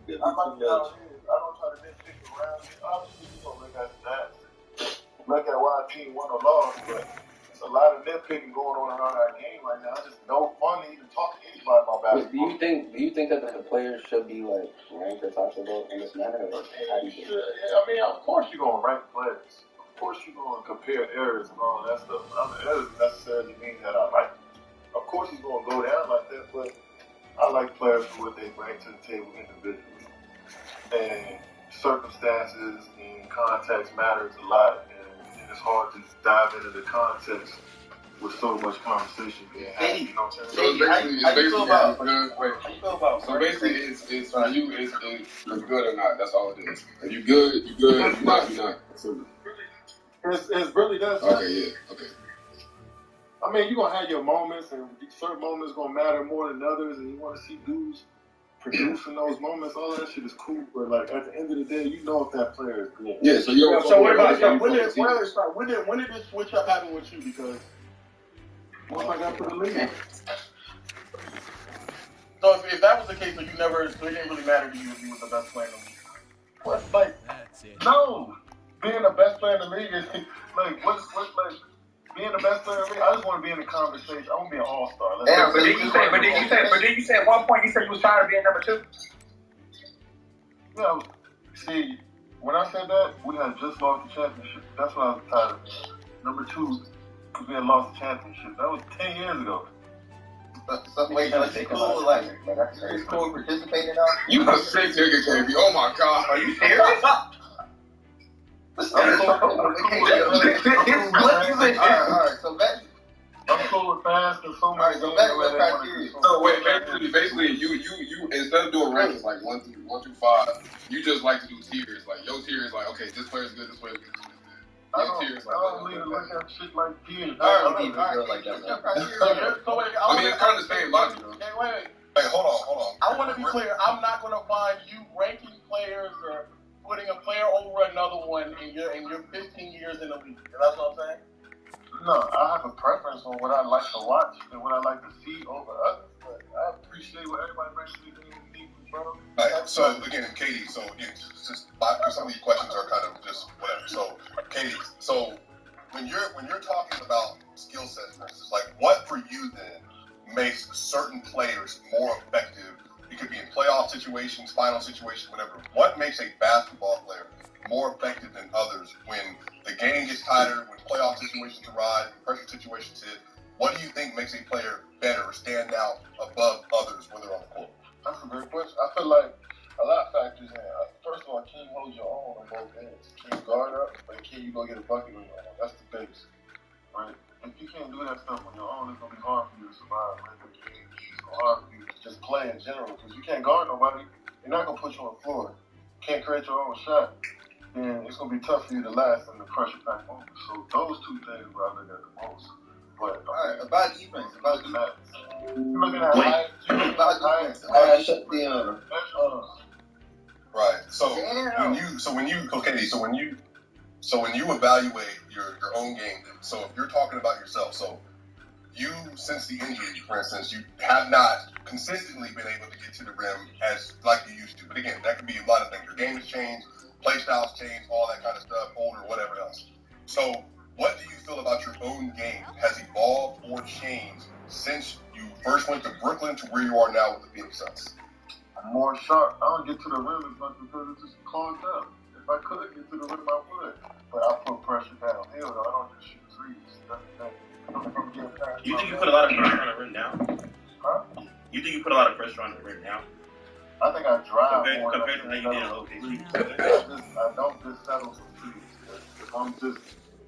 I like how it is. I don't try to nitpick around it. Obviously, you're going to look at stats, look at why a team won or lost, but there's a lot of nitpicking going on around our game right now. It's just no fun to even talk to anybody about basketball. Do you think that the players should be like ranked or talked about in this manner? Or how do you think? I mean, of course you're going to rank players. Of course you're going to compare errors and all that stuff. I mean, that doesn't necessarily mean that I like it. Of course he's going to go down like that, but I like players for what they bring to the table individually. And circumstances and context matters a lot, and it's hard to dive into the context with so much conversation being had. You know what I'm saying? So basically, it's for you, it's good or not. That's all it is. If you good, you good. If you're not, you're not. So, it's really that. Okay, yeah, okay. I mean, you're going to have your moments, and certain moments going to matter more than others, and you want to see dudes producing those moments. All that shit is cool, but like at the end of the day, you know if that player is good. Yeah, so you So what about you? When did this switch up happen with you? Because once I got to the league. So if that was the case, so you never, so it didn't really matter to you if you was the best player in the league. What's like? No, being the best player in the league is like what's like. Being the best player in the league, I just want to be in the conversation. I want to be an all-star. Yeah, but then you say at one point you said you was trying to be a number 2. Yeah, see, when I said that, we had just lost the championship. That's what I was tired of. Number 2, because we had lost the championship. That was 10 years ago. So wait, so you cool like you cool participating now? You a sick nigga, KB. Oh my god. Are you serious? Alright, so I'm cool with fast and so much. So wait, basically, you instead of doing rankings like 1 through 5, you just like to do tiers. Like your tier is like, okay, this player's good, this player's good, this player's good. I don't really look at shit like tiers. Alright, like that. I mean, it's kind of the same logic. Wait, hold on. I want to be clear. I'm not going to find you ranking players or putting a player over another one in your 15 years in the league. That's what I'm saying? No, I have a preference on what I like to watch and what I like to see over others. But I appreciate what everybody brings to the game, bro. Right, so again, Katie, so again, just some of these questions are kind of just whatever. So, Katie, so when you're talking about skill sets, like what for you then makes certain players more effective? It could be in playoff situations, final situations, whatever. What makes a basketball player more effective than others when the game gets tighter, when playoff situations arise, when pressure situations hit? What do you think makes a player better or stand out above others when they're on the court? That's a great question. I feel like a lot of factors in. First of all, can you hold your own on both ends? Can you guard up, or can you go get a bucket on your own? That's the base, right? If you can't do that stuff on your own, it's gonna be hard for you to survive. It's hard for you to just play in general because you can't guard nobody. They're not gonna put you on the floor. You can't create your own shot. Then it's gonna be tough for you to last in the pressure pack moment. So those two things where I look at the most. But alright, about defense. You're looking at height. Right. So when you evaluate your own game, so if you're talking about yourself, so you, since the injury, for instance, you have not consistently been able to get to the rim as like you used to. But again, that could be a lot of things. Your game has changed, play styles changed, all that kind of stuff, older, whatever else. So what do you feel about your own game has evolved or changed since you first went to Brooklyn to where you are now with the Phoenix Suns? I'm more sharp. I don't get to the rim as much because it's just clogged up. If I could get to the rim, I would. But I put pressure down. Hell no, I don't just shoot threes. That's the thing. You think you put a lot of pressure on the rim now? Huh? You think you put a lot of pressure on the rim now? I think I drive more compared to how you did in OKC. I don't just settle for threes. If I'm just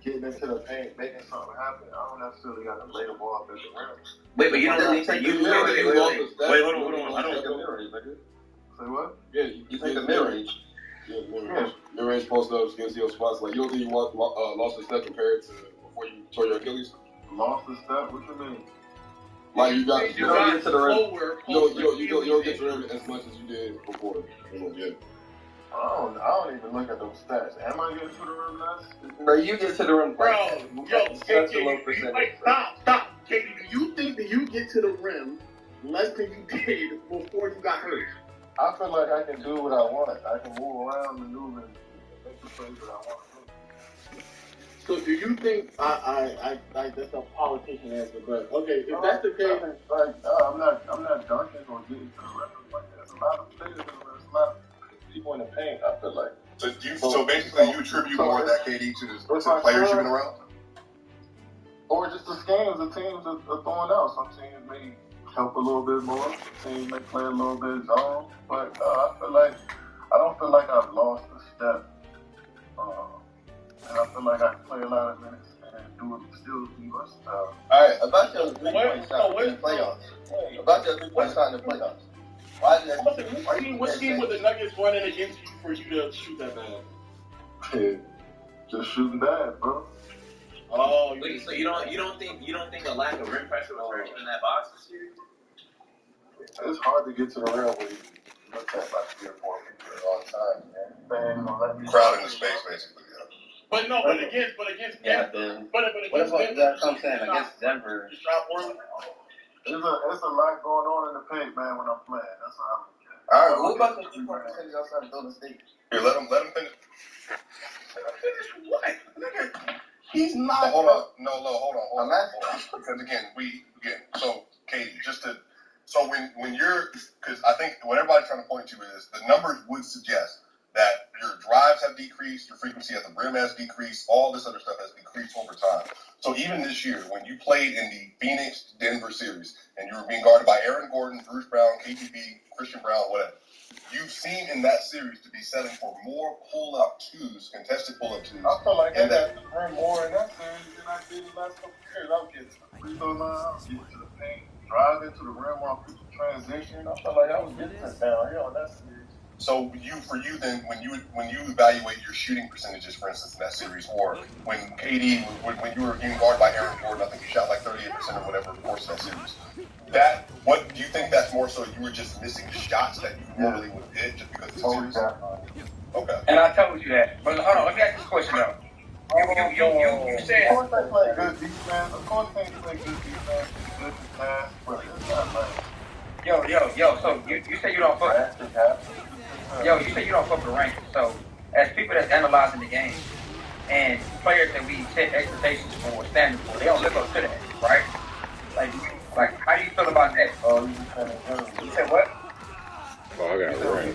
getting into the paint, making something happen, I don't necessarily got to lay the ball up at the rim. Wait, but you don't really take the mid-range. Wait, hold on. I don't take the mid-range, nigga. Say what? Yeah, you take the mid-range. Yeah, mid-range post-ups, get to your spots. Like, you don't think you lost a step compared to before you tore your Achilles? Lost a step? What you mean? Like, you don't get to the rim. You don't get to the rim as much as you did before. Yeah. I don't even look at those stats. Am I getting to the rim less? Bro, you get to the rim. Bro, stop. Katie, do you think that you get to the rim less than you did before you got hurt? I feel like I can do what I want. I can move around, maneuver, and make the plays that I want to do. So do you think I that's a politician answer, but okay, if that's the case, I'm not dunking or getting to the rim like that. There's a lot of players in the rim. There's a lot of people in the paint. I feel like. So basically, you attribute more of that KD to the players you've been around, or just the schemes the teams are throwing out. Some teams may help a little bit more. Some teams may play a little bit zone, but I don't feel like I've lost a step. And I feel like I can play a lot of minutes and still be versatile. All right, about your 3-point shot in the playoffs. About your 3-point shot in the playoffs. Why did what team were the Nuggets running against you for you to shoot that bad? Just shooting bad, bro. Oh, wait, so you don't think a lack of rim pressure was hurting in that box this series? It's hard to get to the rim when you look at like 3 or 4 people all the time, man. crowding the space, basically. Yeah. But against Denver. But against Denver. That's what I'm saying. Against Denver. There's a lot going on in the paint, man, when I'm playing. That's how All right, what about the 3-point percentage outside of Golden State? Here, let him finish. Finish what? Nigga, he's not. Hold on. Hold on. Because again, so Katie, so when you're, because I think what everybody's trying to point to is the numbers would suggest that your drives have decreased, your frequency at the rim has decreased, all this other stuff has decreased over time. So even this year, when you played in the Phoenix-Denver series, and you were being guarded by Aaron Gordon, Bruce Brown, KTB, Christian Brown, whatever, you seem in that series to be settling for more pull-up twos, contested pull-up twos. I feel like I got to run more in that series than I did the last couple of years. I was getting to the free throw line, I was getting to the paint, driving to the rim off the transition. I felt like I was getting it down here on that series. So for you then, when you evaluate your shooting percentages, for instance, in that series, or when KD, when you were getting guarded by Aaron Gordon, I think you shot like 38% or whatever, of course, that series. What do you think that's more so you were just missing shots that you normally would hit just because it's a series? Okay. And I told you that. But hold on, let me ask this question though. You said. Of course they play good defense. Of course they play good defense. Good pass, but it's not like. Yo. So you say you don't fuck. You say you don't fuck with rankings. So as people that's analyzing the game and players that we set expectations for, standards for, they don't live up to that, right? Like how do you feel about that? You said what? Oh, I got it right.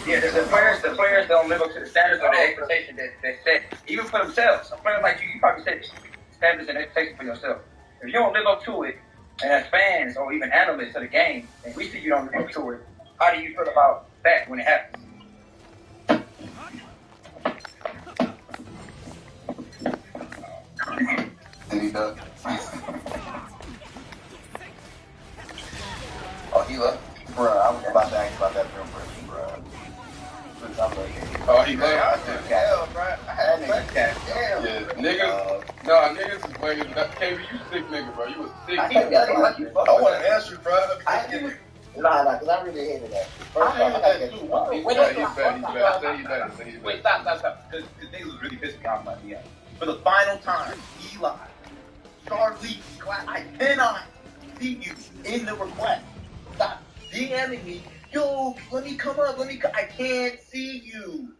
Yeah, the players don't live up to the standards or the expectations that they set, even for themselves. A player like you probably set standards and expectations for yourself. If you don't live up to it, and as fans or even analysts of the game, and we see you don't live up to it, how do you feel about that when it happens? Did he duck? Oh, he left? Bruh, I was about to ask about that real quick, bruh. Oh, he left. Hell, bruh. I had niggas cat. Damn. Yeah, niggas is playing. KB, you sick nigga, bro. You was sick. I want to answer, bro. Nah, because I really hated that. I hated that too. Wait, stop. Because niggas was really pissing me off about the for the final time, Eli, Charlie, I cannot see you in the request. Stop DMing me. Yo, let me come up. I can't see you.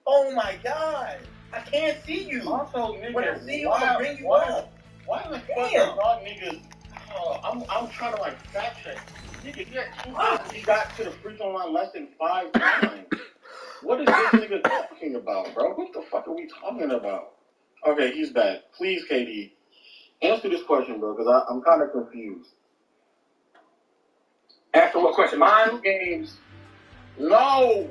Oh my God. I can't see you. Also, nigga, when I see you, I'm gonna bring you up. Why the fuck are y'all niggas? I'm trying to like fact check. Nigga, he got to the free throw line less than 5 times. What is this nigga talking about, bro? What the fuck are we talking about? Okay, he's back. Please, KD, answer this question, bro, because I'm kind of confused. Answer what question? Mine? 2 games. No!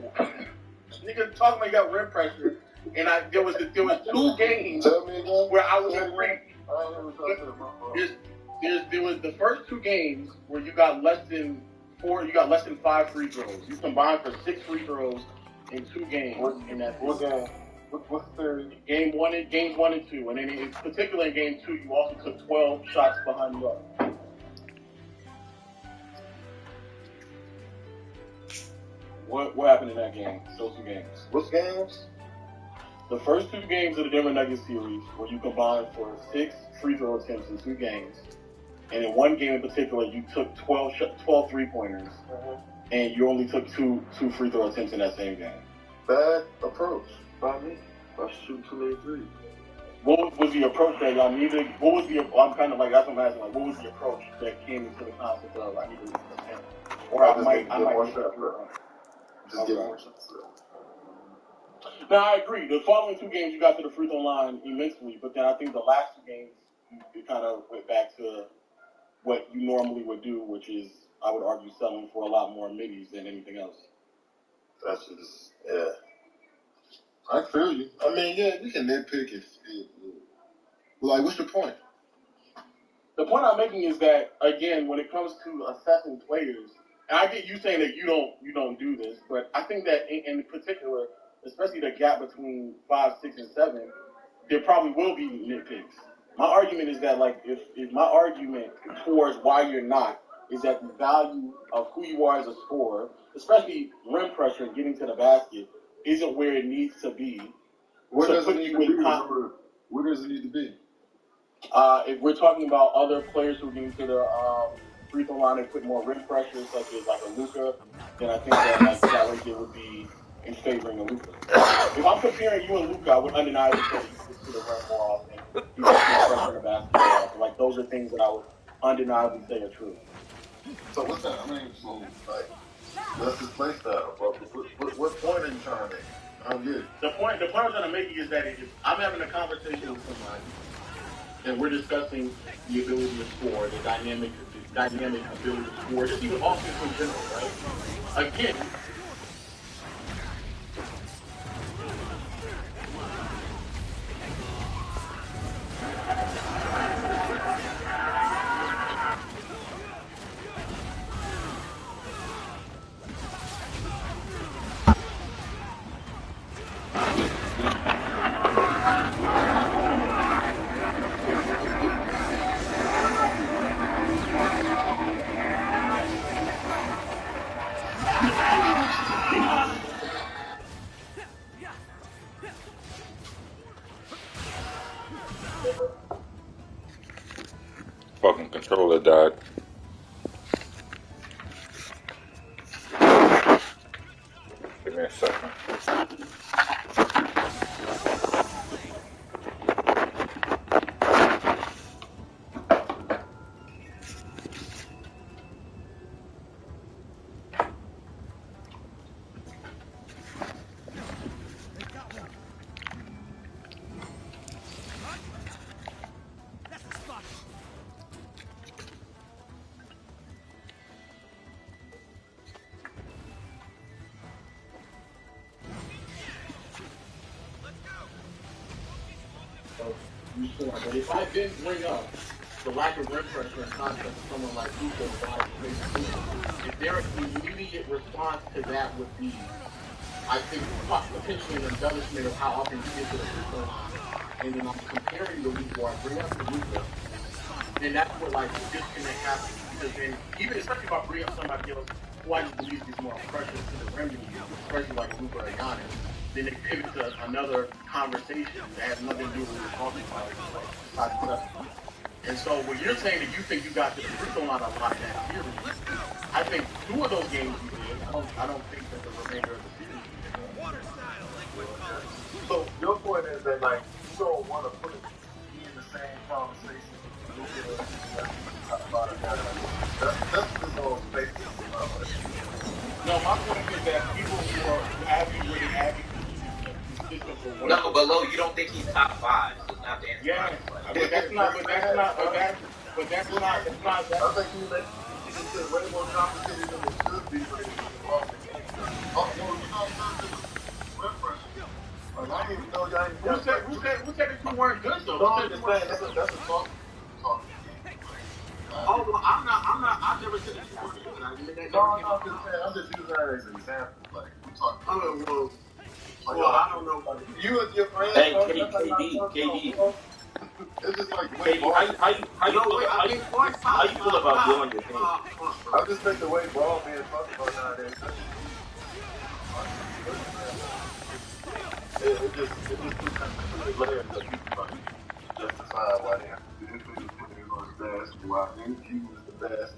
Nigga talking about you got rim pressure, and there was 2 games where I was agreeing. There was the first 2 games where you got less than 5 free throws. You combined for 6 free throws in 2 games. In that game? What's the games 1 and 2, and then in particular in game 2, you also took 12 shots behind the arc. What happened in that game? Those 2 games. What games? The first 2 games of the Denver Nuggets series, where you combined for 6 free throw attempts in 2 games, and in 1 game in particular, you took 12 3-pointers, and you only took two free throw attempts in that same game. Bad approach by me. I shoot too many threes. What was the approach that y'all needed? What was the? I'm kind of like that's what I'm asking. Like, what was the approach that came into the concept of I need to attempt, or I might get more shots. Just get more shots. Now I agree. The following two games you got to the free throw line immensely, but then I think the last two games you kind of went back to what you normally would do, which is I would argue selling for a lot more middies than anything else. That's just I feel you. I mean, yeah, we can nitpick if like, what's the point? The point I'm making is that again, when it comes to assessing players, and I get you saying that you don't do this, but I think that in particular, especially the gap between 5, 6, and 7, there probably will be nitpicks. My argument is that like if my argument towards why you're not is that the value of who you are as a scorer, especially rim pressure and getting to the basket, isn't where it needs to be. Where does it need to be? Where does it need to be? If we're talking about other players who get to the free throw line and put more rim pressure, such as like a Luka, then I think that like that right there would be in favoring a Luka. If I'm comparing you and Luka, I would undeniably say you get to the rim more often. You get more pressure in the basket more often. Like those are things that I would undeniably say are true. So what's that? I mean, so like that's his play style. What point are you trying to make? I don't get it. The point I'm trying to make is that if I'm having a conversation with somebody and we're discussing the ability to score, the dynamic ability to score, just even offense in general, right? Again, Fucking controller died. Give me a second. but if I didn't bring up the lack of rim pressure and concept of someone like Luka, if their immediate response to that would be, I think, potentially an embellishment of how often you get to the free throw line, and then I'm comparing the week where I bring up the Luka, then that's where like the disconnect happens. Because then, even especially if I bring up somebody else who I believe is more pressure to the rim than you, especially like Luka or Giannis, then they pivot to another conversation that has nothing to do with what we're talking about. And so when you're saying that you think you got to the free throw line a lot in that series, I think 2 of those games you did. I don't think that the remainder of the series you did. So your point is that like you don't want to put me in the same conversation. That's the whole space. No, my point is that people who are average rated average. No, but Lo, you don't think he's top 5, so it's not the answer. Yeah, but that's not. I think he makes it way more complicated than it should be for him to involve in the game. Oh, well, you know, rim pressure. Like, I didn't even know y'all ain't got Who said that you weren't good though? No, I'm just saying that's a talk. Oh, well, I've never said that you weren't good. I'm just using that as an example. Like, we're talking. Well, I don't know. You and your friends. Hey, KD. It's just like KD, how you feel about blowing your thing? I just think the way ball being talked about nowadays. It just puts layers of people justify why they have to do this. Who is the best? Why he was the best?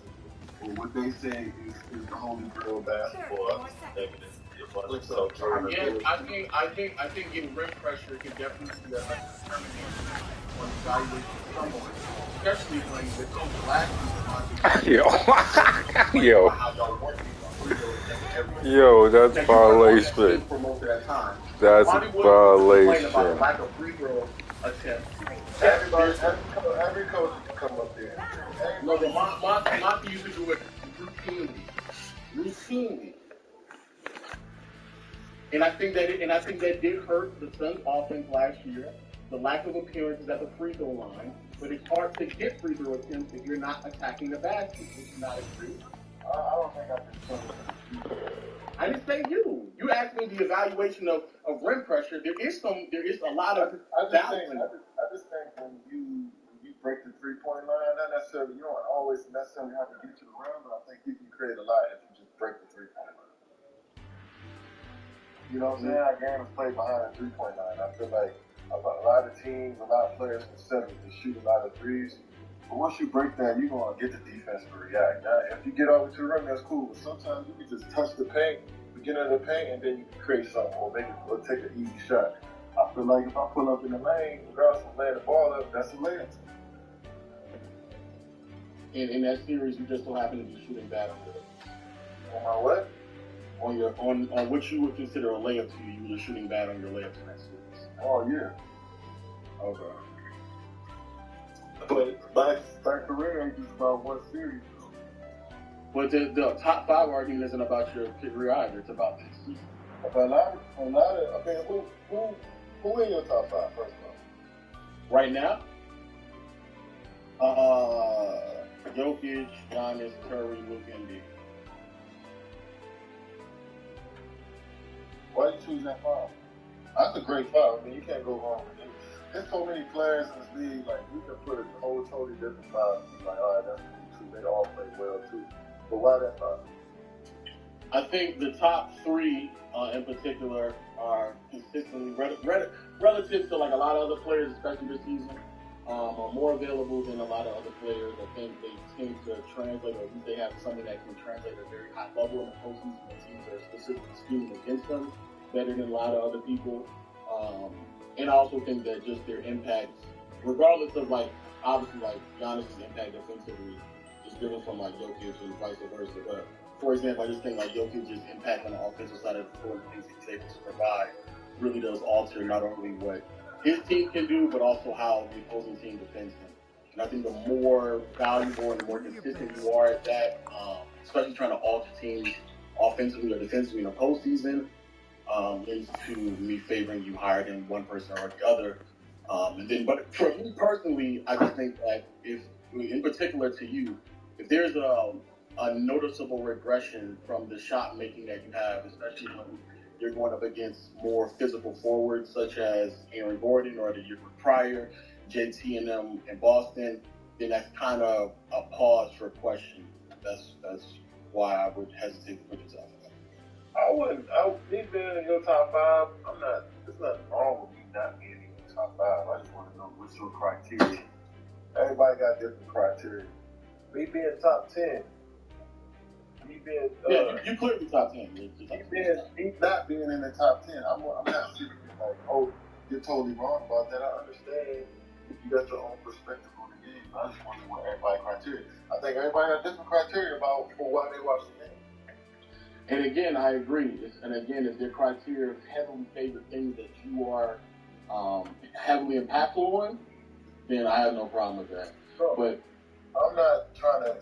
Or what what they say is the holy grail of basketball. I think getting rim pressure can definitely be a determination on evaluation of someone, especially when the coach last season Yo, how y'all working on free throw attempts every yo, that's that you weren't on that violation. team for most of that time. That's Monty Williams complained about violation. the lack of free throw attempts. Every coach can come up there. No, but Monty used to do it routinely. And I think that did hurt the Suns' offense last year. The lack of appearances at the free throw line, but it's hard to get free throw attempts if you're not attacking the basket. Would you not agree? I don't think I can. I didn't say you. You asked me the evaluation of rim pressure. There is a lot of balance. I just think when you break the 3-point line, not necessarily you don't always necessarily have to get to the rim, but I think you can create a lot if you just break the 3-point line. You know what I'm saying? Our game is played behind the 3-point line. I feel like a lot of teams, a lot of players can settle to shoot a lot of threes. But once you break that, you're going to get the defense to react. Now, if you get over to the rim, that's cool. But sometimes you can just touch the paint, beginning of the paint, and then you can create something or take an easy shot. I feel like if I pull up in the lane, regardless of laying the ball up, that's a layup. In that series, you just so happen to be shooting bad on my what? On what you would consider a layup to you. You were shooting bad on your layups in that series. Oh yeah. Okay. But my career ain't just about one series. But the top 5 argument isn't about your career either. It's about this season. But a lot of I mean, who in your top 5 first of all? Right now? Jokic, Giannis, Curry, Luka, and Embiid. Why you choose that 5? That's a great 5. I mean, you can't go wrong with it. There's so many players in this league, like, you can put a whole totally different 5. Like, all right, that's cool, too. They all play well, too. But why that 5? I think the top 3 in particular are consistently relative to like a lot of other players, especially this season, are more available than a lot of other players. I think they tend to translate, or at least they have something that can translate at a very high level in the postseason when teams are specifically scheming against them better than a lot of other people. And I also think that just their impact, regardless of like, obviously like Giannis' impact defensively is different from like Jokic and vice versa. But for example, I just think like Jokic's impact on the offensive side of the floor and things he's able to provide really does alter not only what his team can do, but also how the opposing team defends him. And I think the more valuable and the more consistent you are at that, especially trying to alter teams offensively or defensively in the postseason, leads to me favoring you higher than one person or the other. But for me personally, I just think that if, in particular to you, if there's a noticeable regression from the shot making that you have, especially when you're going up against more physical forwards such as Aaron Gordon or the year prior, JT and them in Boston, then that's kind of a pause for question. That's why I would hesitate to put yourself in. Me being in your top 5, there's nothing wrong with me not being in your top 5. I just want to know what's your criteria. Everybody got different criteria. Me being top 10, you clearly top 10. Me not being in the top 10, I'm not sitting like, oh, you're totally wrong about that. I understand you got your own perspective on the game. I just wonder what everybody's criteria. I think everybody has different criteria about for why they watch the game. And again, I agree. And again, if their criteria heavily favor things that you are heavily impactful on, then I have no problem with that. So, but I'm not trying to.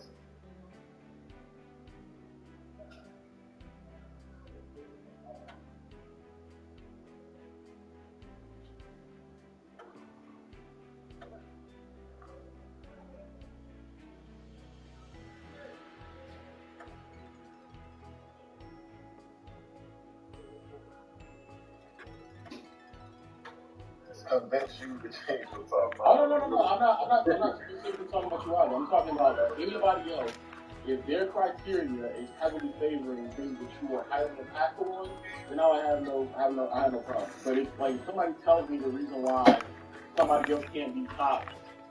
Convince you to change your top 5. Oh no! I'm not specifically talking about you either. I'm talking about anybody else. If their criteria is heavily favoring things that you are highly impactful on, then I have no problem. But if like somebody tells me the reason why somebody else can't be top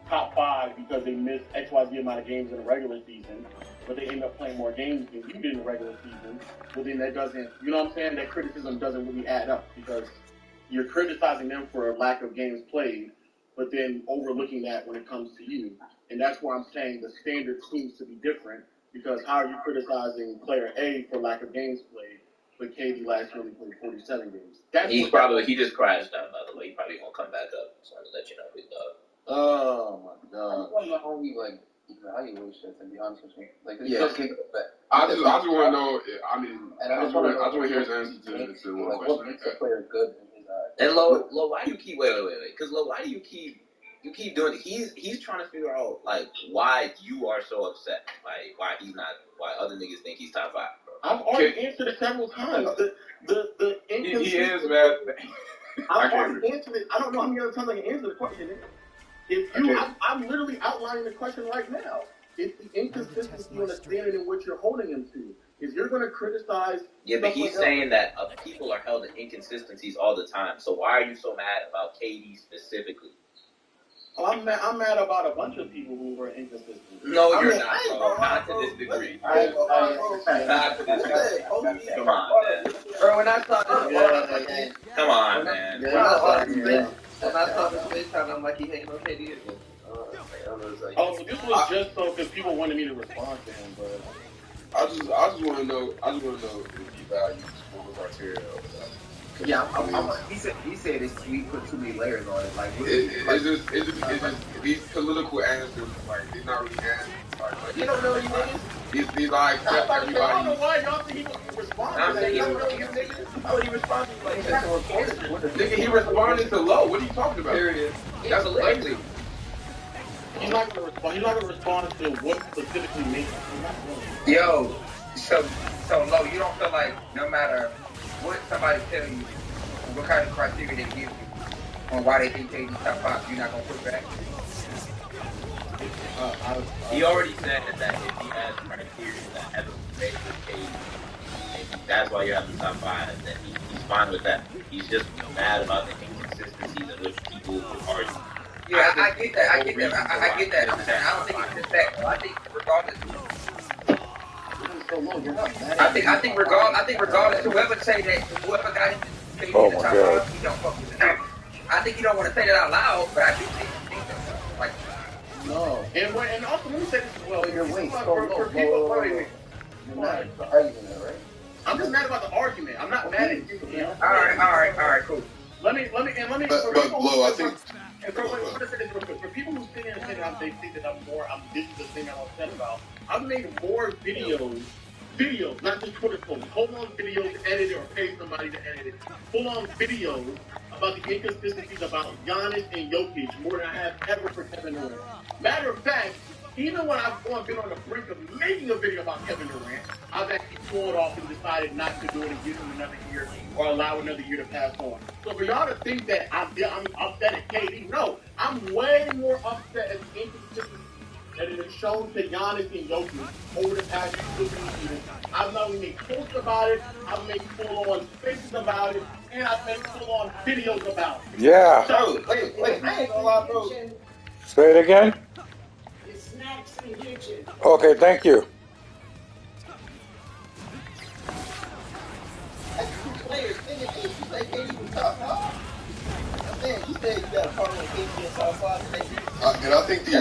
5 because they missed XYZ amount of games in the regular season, but they end up playing more games than you did in the regular season. Well, then that doesn't, you know what I'm saying? That criticism doesn't really add up because you're criticizing them for a lack of games played, but then overlooking that when it comes to you. And that's where I'm saying the standard seems to be different because how are you criticizing player A for lack of games played, but KD last year only played 47 games? He just crashed out, by the way. He probably won't come back up. Just wanted to let you know, big dog. Oh my God! I want to know how he evaluation. To be honest with you, like I just want to know. I mean, I just want to hear his answer to one like, question. what makes a player good in his eyes? And Lo, why do you keep wait? Because Lo, why do you keep doing it? He's trying to figure out like why you are so upset, like why other niggas think he's top 5. Bro. I've already answered it several times. The He is, man. I've already answered it. I don't know how many other times I can answer the question. I'm literally outlining the question right now. It's the inconsistency on the standard in which you're holding him to. If you're going to criticize... Yeah, but he's saying that people are held to inconsistencies all the time. So why are you so mad about KD specifically? Oh, I'm mad about a bunch of people who were inconsistent. No, you're not, bro. Not to this degree. Not to this degree. Come on, man. Bro, when I saw this... Come on, man. When I saw this FaceTime, I'm like, he hating on KD again. This was just so because people wanted me to respond to him, but I just want to know if he values scoring criteria over that. Yeah, he said we put too many layers on it. Like, it's just these political answers, like they're not really answers. Like, you don't know you niggas. These like everybody. I don't know why y'all think he would respond to that. You don't know you niggas. How would he respond to like that? Nigga, he responded to Low. What are you talking about? There it is. That's allegedly. He's not going to respond to what specifically makes him. Yo, so Low, you don't feel like no matter what somebody tell you, what kind of criteria they give you on why they think KD's top 5, you're not gonna push back? He already said that if he has criteria that haven't been made with KD, and that's why you're at the top 5, then he's fine with that. He's just mad about the inconsistencies in which people argue. Yeah, I get that. I get that. I'm saying I don't think it's just that. I think regardless. I think regardless, whoever got him to the top 5, he don't fuck with it. I think you don't want to say that out loud, but I do think that, like. No. And also, let me say this as well. You're wait. For people, wait. You're not arguing that, right? I'm just mad about the argument. I'm not mad at you. All right, cool. Let me. But Lo, I think. For people who sit here and say that they think that this is the thing I'm upset about. I've made more videos, not just Twitter posts, full-on videos edited or pay somebody to edit it, full-on videos about the inconsistencies about Giannis and Jokic more than I have ever for Kevin Durant. Matter of fact, even when I've been on the brink of making a video about Kevin Durant, I've actually pulled off and decided not to do it and give him another year or allow another year to pass on. So for y'all to think that I'm upset at KD, no, I'm way more upset at the inconsistencies that it has shown to Giannis and Jokic over the past 2 years. I've not only made posts about it, I've made full-on spaces about it, and I've made full-on videos about it. Yeah. So, wait, I ain't gonna lie, bro. Say it again? Snacks in the kitchen. Okay, thank you. Players, you say KD was top 5? You said you got a problem with KD in top 5. And I think the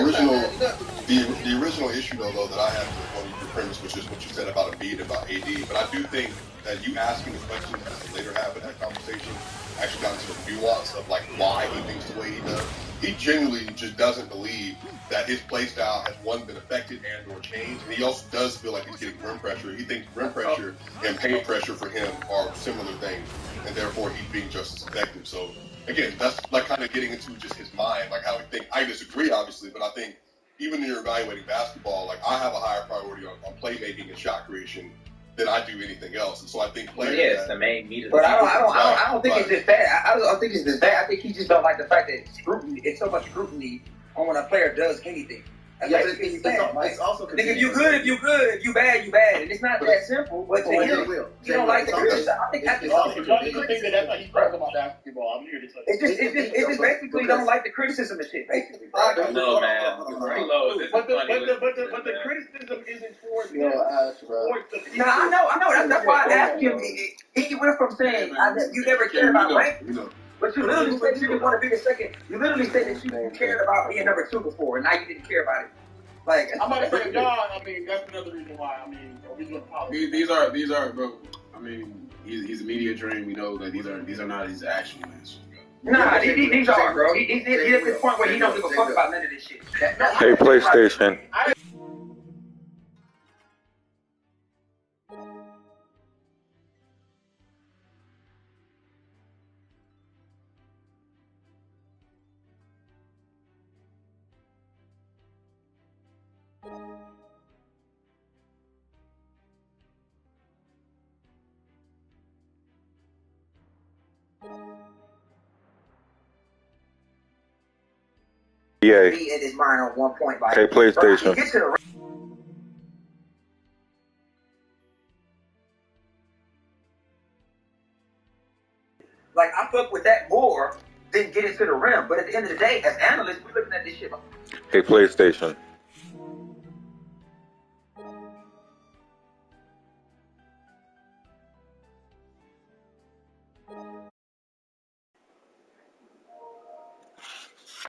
original issue though that I have with your premise, which is what you said about Embiid and about AD, but I do think that you asking the questions at the later half of that conversation actually got into the nuance of like why he thinks the way he does. He genuinely just doesn't believe that his play style has been affected and or changed, and he also does feel like he's getting rim pressure. He thinks rim pressure and paint pressure for him are similar things, and therefore he's being just as effective. So again, that's like kind of getting into just his mind, like how he thinks. I disagree, obviously, but I think even when you're evaluating basketball, like I have a higher priority on playmaking and shot creation than I do anything else, and so I think players. Yeah, it's the main meat of the But I don't think it's just that. I don't think it's just that. I think he just don't like the fact that it's so much scrutiny on when a player does anything. That's It's also nigga, if you good, if you good. If you bad, you bad. And it's not that simple. But to him, you don't like the criticism. I think that's If y'all think that that's how he talks about basketball, I'm here to tell you. It's just basically don't like the criticism and shit, basically. No, man. But the criticism isn't for Yo, Ash, bro. No, I know. That's why I asked him. He went from saying you never cared about rankings, but you literally said you didn't want to be the second. You literally said that you cared about being number 2 before, and now you didn't care about it. Like I'm about to say, y'all. I mean, that's another reason why. I mean, are we doing politics? These are, bro. I mean, he's a media train. We know that these are not his actual answers. Nah, these are, bro. He's at this point where he don't give a fuck about none of this shit. Hey, PlayStation. Yeah. Be in his mind on one point, like, Hey, PlayStation. Get to the like, I fuck with that more than getting to the rim. But at the end of the day, as analysts, we're looking at this shit. Hey, PlayStation.